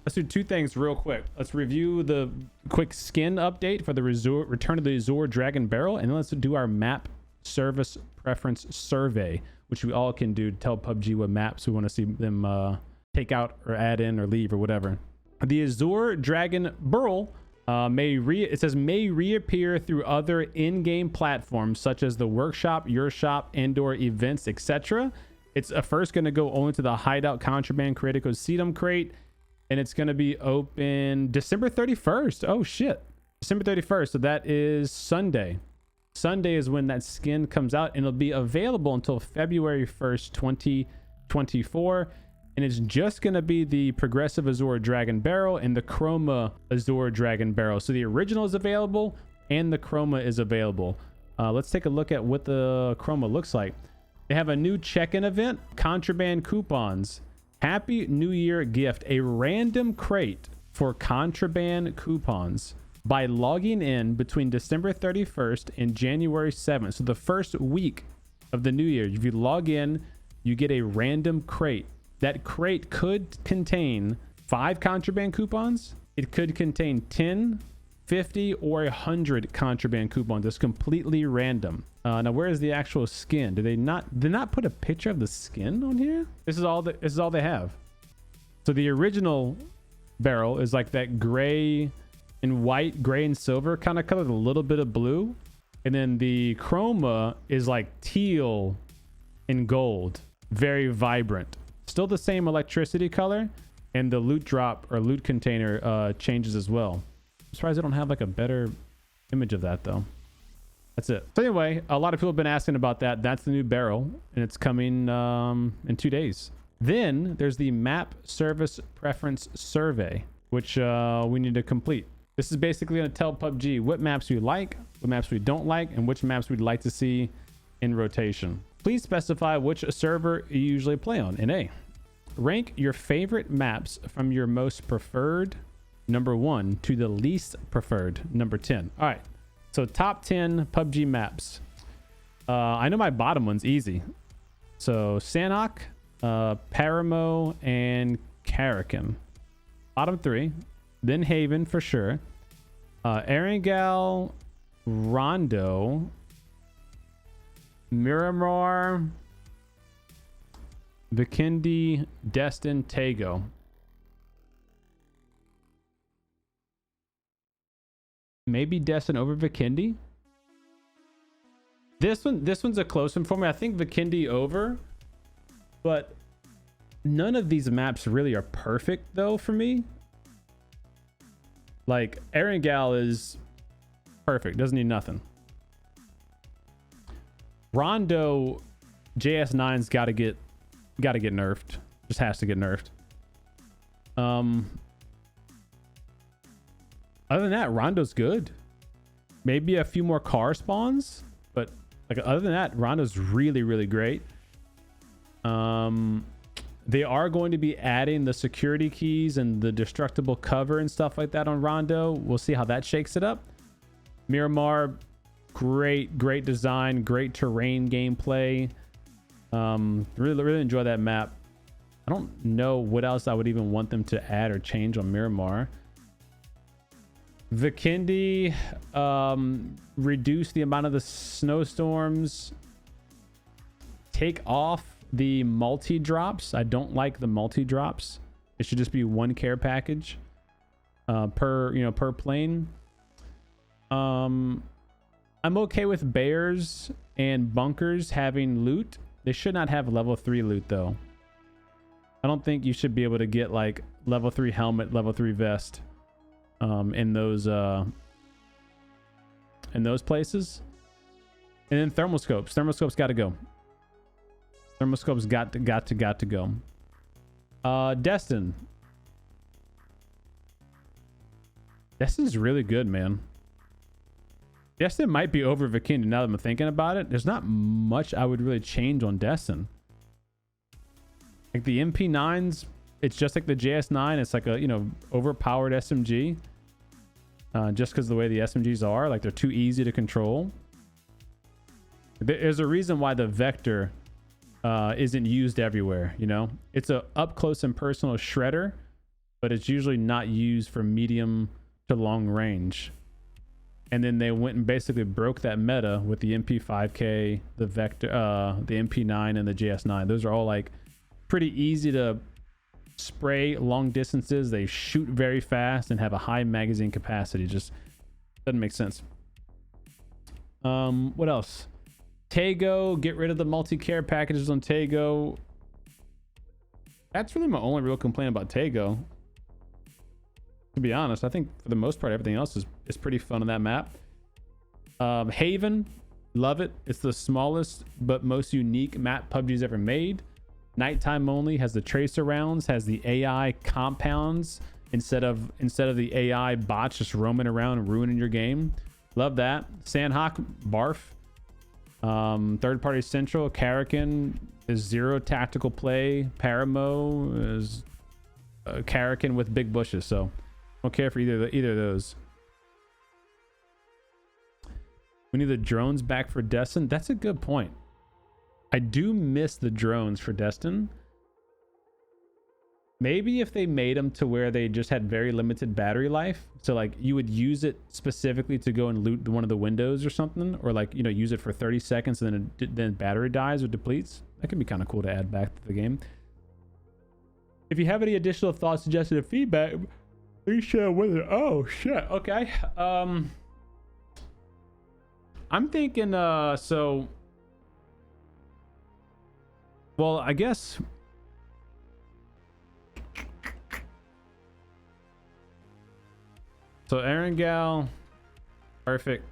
Let's do two things real quick. Let's review the quick skin update for the Return of the Azure Dragon Beryl, and then let's do our map service preference survey, which we all can do to tell PUBG what maps we want to see them take out or add in or leave or whatever. The Azure Dragon Beryl may reappear through other in-game platforms such as the workshop, your shop, indoor events, etc. It's first going to go only to the Hideout Contraband Creative Code Sedum crate, and it's going to be open December 31st. Oh shit, December 31st. So that is Sunday. Sunday is when that skin comes out, and it'll be available until February 1st, 2024. And it's just going to be the Progressive Azure Dragon Beryl and the Chroma Azure Dragon Beryl. So the original is available and the Chroma is available. Let's take a look at what the Chroma looks like. They have a new check-in event, Contraband coupons. Happy New Year gift, a random crate for Contraband coupons. By logging in between December 31st and January 7th, so the first week of the new year, if you log in, you get a random crate. That crate could contain 5 contraband coupons. It could contain 10, 50, or 100 contraband coupons. It's completely random. Now, where is the actual skin? Did they not put a picture of the skin on here? This is all they have. So the original barrel is like that gray and white, gray and silver kind of color with a little bit of blue. And then the Chroma is like teal and gold. Very vibrant. Still the same electricity color, and the loot drop or loot container changes as well. I'm surprised I don't have like a better image of that though. That's it. So anyway, a lot of people have been asking about that. That's the new barrel, and it's coming in 2 days. Then there's the map service preference survey, which we need to complete. This is basically going to tell PUBG what maps we like, what maps we don't like, and which maps we'd like to see in rotation. Please specify which server you usually play on. NA. Rank your favorite maps from your most preferred, number 1, to the least preferred, number 10. All right. So top 10 PUBG maps. I know my bottom one's easy. So Sanhok, Paramo, and Karakin. Bottom 3. Then Haven for sure. Erangel, Rondo, Miramar, Vikendi, Destin, Tago. Maybe Destin over Vikendi. This one's a close one for me. I think Vikendi over, but none of these maps really are perfect though for me. Like Erangel is perfect, doesn't need nothing. Rondo, JS9's got to get nerfed. Just has to get nerfed. Other than that, Rondo's good. Maybe a few more car spawns, but like other than that, Rondo's really, really great. They are going to be adding the security keys and the destructible cover and stuff like that on Rondo. We'll see how that shakes it up. Miramar, great design, great terrain gameplay. Really enjoy that map. I don't know what else I would even want them to add or change on Miramar. Vikendi, reduce the amount of the snowstorms. Take off the multi drops. I don't like the multi drops. It should just be one care package per plane. I'm okay with bears and bunkers having loot. They should not have level 3 loot though. I don't think you should be able to get like level 3 helmet, level 3 vest in those places. And then thermal scopes. Thermal scopes got to go. Thermal scopes got to go. Destin. Destin's really good, man. Destin might be over Vikendi now that I'm thinking about it. There's not much I would really change on Destin. Like the MP9s, it's just like the JS9. It's like a, overpowered SMG. Just because the way the SMGs are, like they're too easy to control. There's a reason why the Vector isn't used everywhere, It's a up close and personal shredder, but it's usually not used for medium to long range. And then they went and basically broke that meta with the MP5K, the Vector, the MP9, and the JS9. Those are all like pretty easy to spray long distances. They shoot very fast and have a high magazine capacity. Just doesn't make sense. What else? Tago, get rid of the multi-care packages on Tago. That's really my only real complaint about Tago. To be honest, I think for the most part, everything else is pretty fun on that map. Haven, love it. It's the smallest but most unique map PUBG's ever made. Nighttime only, has the tracer rounds, has the AI compounds instead of the AI bots just roaming around and ruining your game. Love that. Sandhawk, barf. Third party central, Karakin is zero tactical play. Paramo is Karakin with big bushes, so don't care for either of those. We need the drones back for Destin. That's a good point. I do miss the drones for Destin. Maybe if they made them to where they just had very limited battery life, so like you would use it specifically to go and loot one of the windows or something, or like, you know, use it for 30 seconds and then battery dies or depletes. That could be kind of cool to add back to the game. If you have any additional thoughts, suggestions, or feedback, please share with it. Oh shit. Okay. I'm thinking so well, I guess so. Erangel, perfect.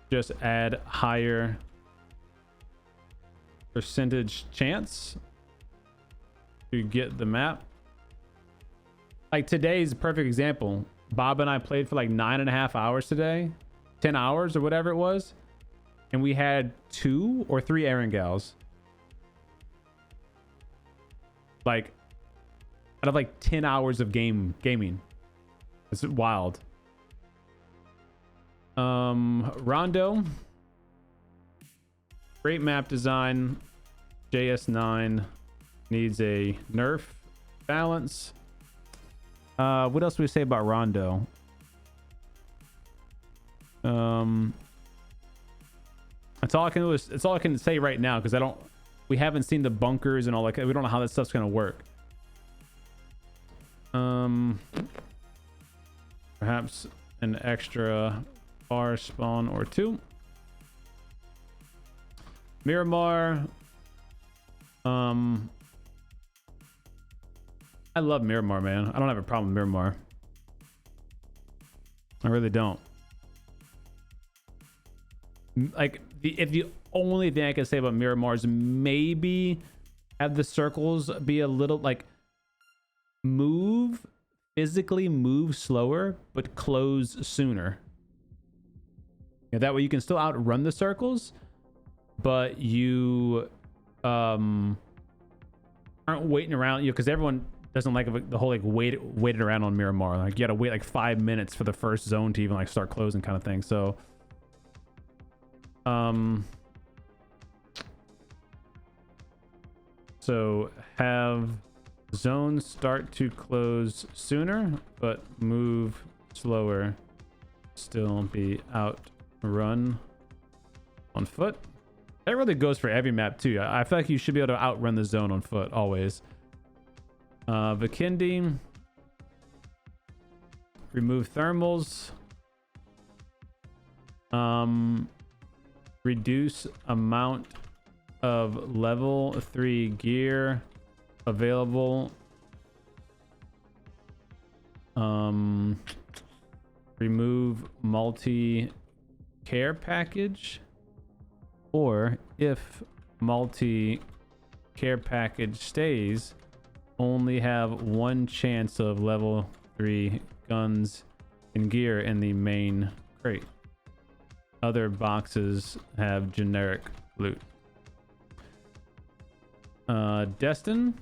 Just add higher percentage chance to get the map. Like today's a perfect example. Bob and I played for like 9.5 hours today, 10 hours or whatever it was, and we had 2 or 3 Erangels. Like out of like 10 hours of gaming. It's wild. Rondo, great map design. JS9 needs a nerf balance. What else do we say about Rondo? That's all I can do. It's all I can say right now, because we haven't seen the bunkers and all, like we don't know how that stuff's gonna work. Perhaps an extra bar spawn or 2. Miramar. I love Miramar, man. I don't have a problem with Miramar. I really don't. Like if the only thing I can say about Miramar is maybe have the circles be a little like physically move slower but close sooner. Yeah, that way you can still outrun the circles, but you aren't waiting around, you know, because everyone doesn't like the whole like waited around on Miramar. Like you gotta wait like 5 minutes for the first zone to even like start closing, kind of thing. So have zones start to close sooner but move slower, still be outrun on foot. That really goes for every map too. I feel like you should be able to outrun the zone on foot always. Vikindi, remove thermals. Reduce amount of level 3 gear available. Remove multi-care package, or if multi-care package stays, only have 1 chance of level 3 guns and gear in the main crate. Other boxes have generic loot. Destin.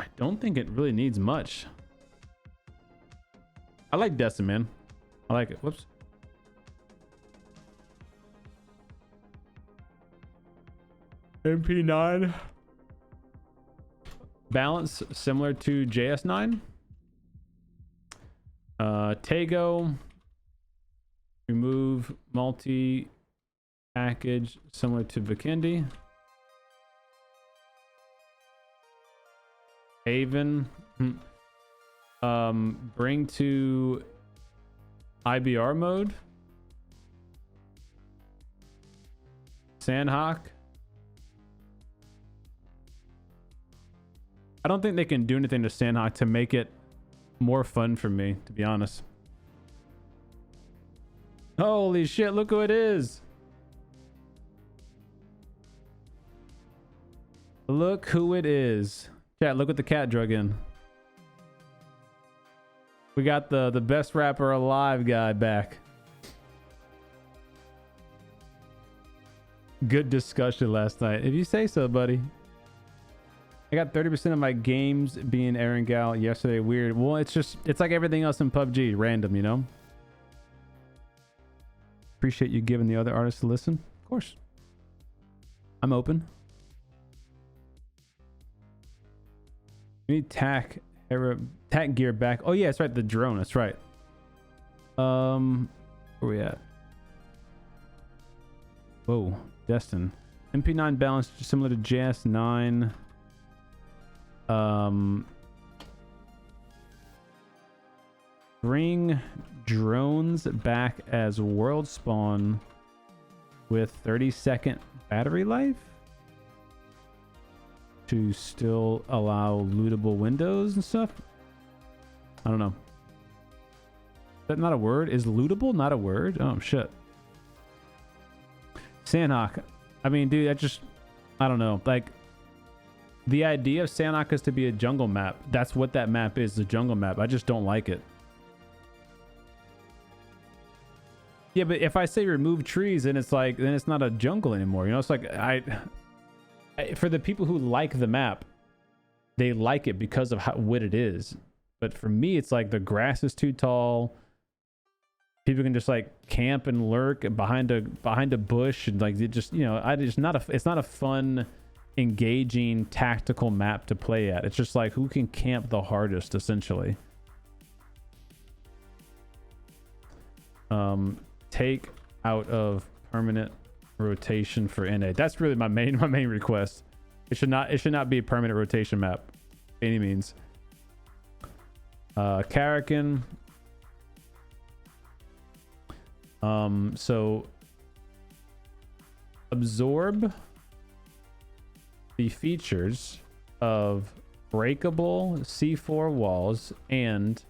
I don't think it really needs much. I like Destin, man. I like it. Whoops. MP9 balance similar to JS9. Tego, remove multi package similar to Vikendi. Haven, bring to IBR mode. Sandhawk. I don't think they can do anything to Sandhawk to make it more fun for me, to be honest. Holy shit, look who it is. Look who it is. Chat, look what the cat drug in. We got the best rapper alive guy back. Good discussion last night. If you say so, buddy. I got 30% of my games being Aaron Gal yesterday. Weird. Well, it's like everything else in PUBG. Random, you know? Appreciate you giving the other artists a listen. Of course. I'm open. We need tack gear back. Oh, yeah, that's right. The drone. That's right. Where we at? Whoa. Destin. MP9 balance similar to JS9. Bring drones back as world spawn with 30-second battery life to still allow lootable windows and stuff. I don't know. Is that not a word? Is lootable not a word? Oh shit. Sandhawk. I mean, dude, I don't know. Like, the idea of Sandhawk is to be a jungle map. That's what that map is, the jungle map. I just don't like it. Yeah, but if I say remove trees, then it's like, then it's not a jungle anymore. You know, it's like, for the people who like the map, they like it because of what it is. But for me, it's like the grass is too tall. People can just like camp and lurk behind a bush, and like it just, you know, it's not a fun, engaging tactical map to play at. It's just like who can camp the hardest, essentially. Take out of permanent rotation for NA. That's really my main request. It should not be a permanent rotation map by any means. Karakin. So absorb the features of breakable C4 walls and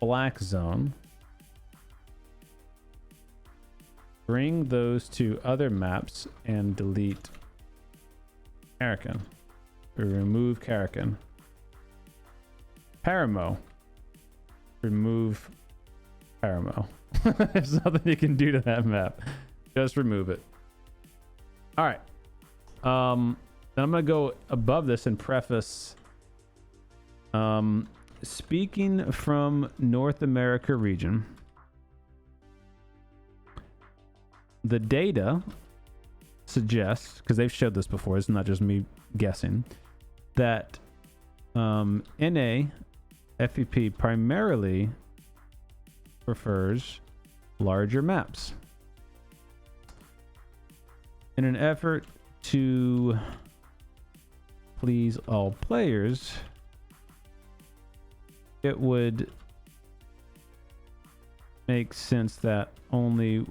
black zone. Bring those to other maps and delete Karakin. Or remove Karakin. Paramo. Remove Paramo. There's nothing you can do to that map. Just remove it. All right. Then I'm gonna go above this and preface. Speaking from North America region, the data suggests, because they've showed this before, it's not just me guessing, that NA FEP primarily prefers larger maps. In an effort to please all players, it would make sense that only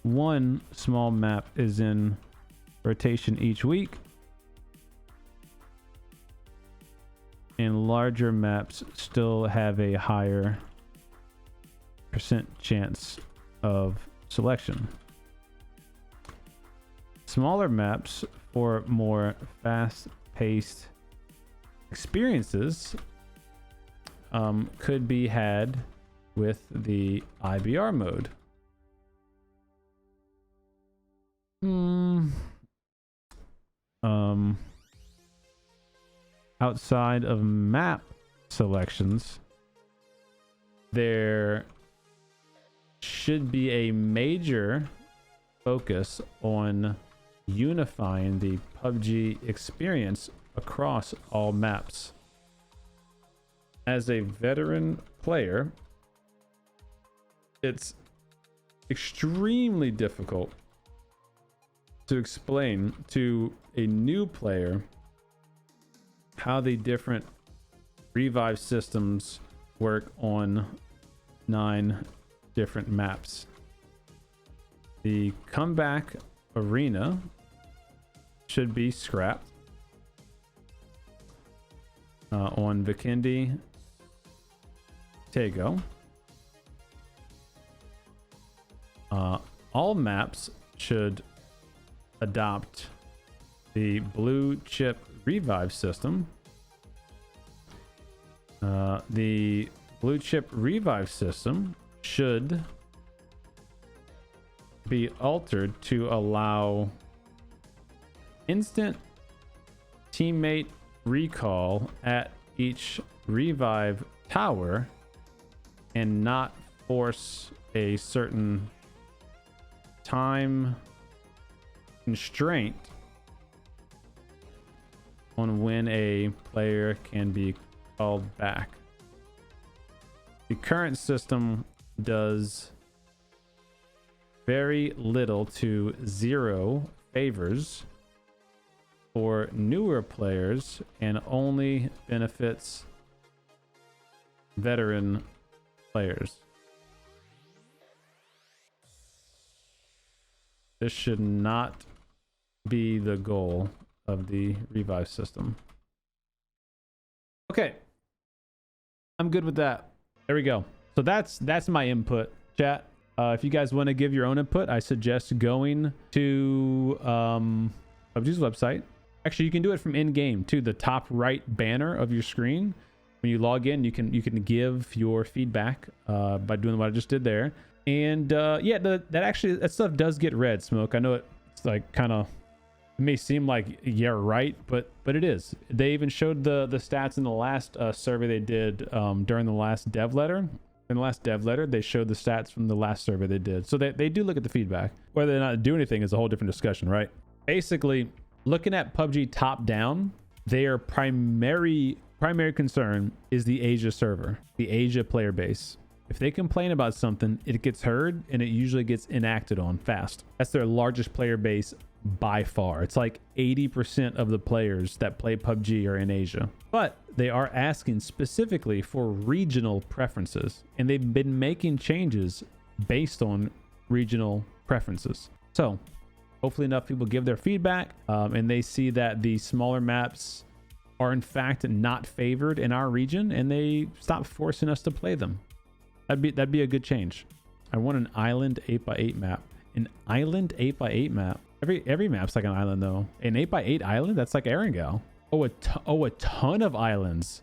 one small map is in rotation each week, and larger maps still have a higher percent chance of selection. Smaller maps for more fast-paced experiences could be had with the IBR mode. Outside of map selections, there should be a major focus on unifying the PUBG experience across all maps. As a veteran player, it's extremely difficult to explain to a new player how the different revive systems work on 9 different maps. The comeback arena should be scrapped on Vikendi Tego. All maps should adopt the blue chip revive system. The blue chip revive system should be altered to allow instant teammate recall at each revive tower and not force a certain time constraint on when a player can be called back. The current system does very little to 0 favors for newer players and only benefits veteran players. This should not be the goal of the revive system. Okay, I'm good with that. There we go. So that's my input, chat. If you guys want to give your own input, I suggest going to PUBG's website. Actually, you can do it from in-game to the top right banner of your screen. When you log in, you can give your feedback by doing what I just did there. And yeah, that stuff does get read, Smoke. I know it's like kind of, it may seem like, yeah, right, but it is. They even showed the stats in the last survey they did during the last dev letter. In the last dev letter, they showed the stats from the last survey they did. So they do look at the feedback. Whether or not do anything is a whole different discussion, right? Basically, looking at PUBG top down, their primary concern is the Asia server, the Asia player base. If they complain about something, it gets heard and it usually gets enacted on fast. That's their largest player base by far. It's like 80% of the players that play PUBG are in Asia. But they are asking specifically for regional preferences, and they've been making changes based on regional preferences. So hopefully enough people give their feedback and they see that the smaller maps are in fact not favored in our region, and they stop forcing us to play them. That'd be a good change. I want an island 8x8 map. An island 8x8 map. Every map's like an island though. An 8x8 island? That's like Erangel. Oh, a ton of islands.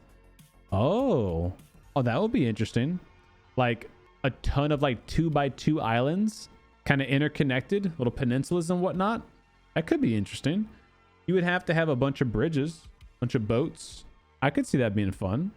Oh, that would be interesting. Like a ton of like 2x2 islands, kind of interconnected, little peninsulas and whatnot. That could be interesting. You would have to have a bunch of bridges, bunch of boats. I could see that being fun.